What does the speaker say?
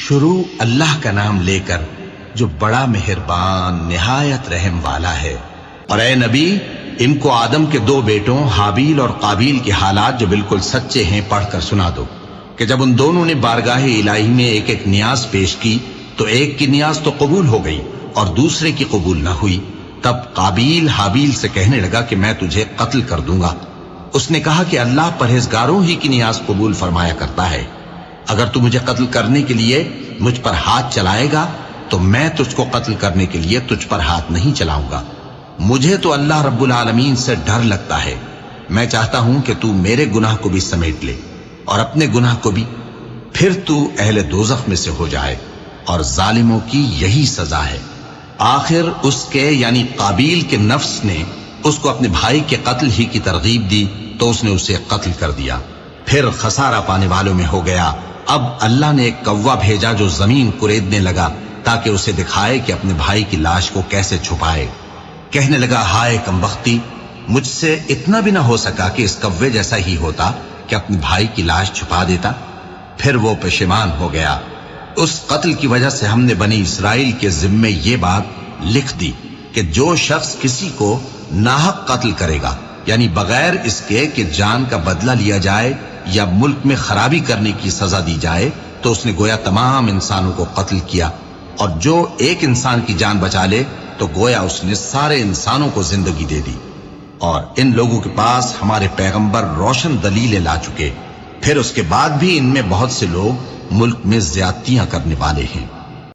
شروع اللہ کا نام لے کر جو بڑا مہربان نہایت رحم والا ہے۔ اور اے نبی، ان کو آدم کے دو بیٹوں حابیل اور قابیل کے حالات جو بالکل سچے ہیں پڑھ کر سنا دو کہ جب ان دونوں نے بارگاہ الہی میں ایک ایک نیاز پیش کی تو ایک کی نیاز تو قبول ہو گئی اور دوسرے کی قبول نہ ہوئی۔ تب قابیل حابیل سے کہنے لگا کہ میں تجھے قتل کر دوں گا۔ اس نے کہا کہ اللہ پرہیزگاروں ہی کی نیاز قبول فرمایا کرتا ہے، اگر تو مجھے قتل کرنے کے لیے مجھ پر ہاتھ چلائے گا تو میں تجھ کو قتل کرنے کے لیے تجھ پر ہاتھ نہیں چلاؤں گا۔ مجھے تو اللہ رب العالمین سے ڈر لگتا ہے، میں چاہتا ہوں کہ تو میرے گناہ کو بھی سمیٹ لے اور اپنے گناہ کو بھی، پھر تو اہل دوزخ میں سے ہو جائے، اور ظالموں کی یہی سزا ہے۔ آخر اس کے یعنی قابیل کے نفس نے اس کو اپنے بھائی کے قتل ہی کی ترغیب دی تو اس نے اسے قتل کر دیا، پھر خسارہ پانے والوں میں ہو گیا۔ اب اللہ نے ایک کوا بھیجا جو زمین کریدنے لگا تاکہ اسے دکھائے کہ اپنے بھائی کی لاش کو کیسے چھپائے۔ کہنے لگا، ہائے کمبختی، مجھ سے اتنا بھی نہ ہو سکا کہ اس کوے جیسا ہی ہوتا کہ اپنے بھائی کی لاش چھپا دیتا۔ پھر وہ پشیمان ہو گیا۔ اس قتل کی وجہ سے ہم نے بنی اسرائیل کے ذمے یہ بات لکھ دی کہ جو شخص کسی کو ناحق قتل کرے گا، یعنی بغیر اس کے کہ جان کا بدلہ لیا جائے یا ملک میں خرابی کرنے کی سزا دی جائے، تو اس نے گویا تمام انسانوں کو قتل کیا، اور جو ایک انسان کی جان بچا لے تو گویا اس نے سارے انسانوں کو زندگی دے دی۔ اور ان لوگوں کے پاس ہمارے پیغمبر روشن دلیلیں لا چکے، پھر اس کے بعد بھی ان میں بہت سے لوگ ملک میں زیادتیاں کرنے والے ہیں۔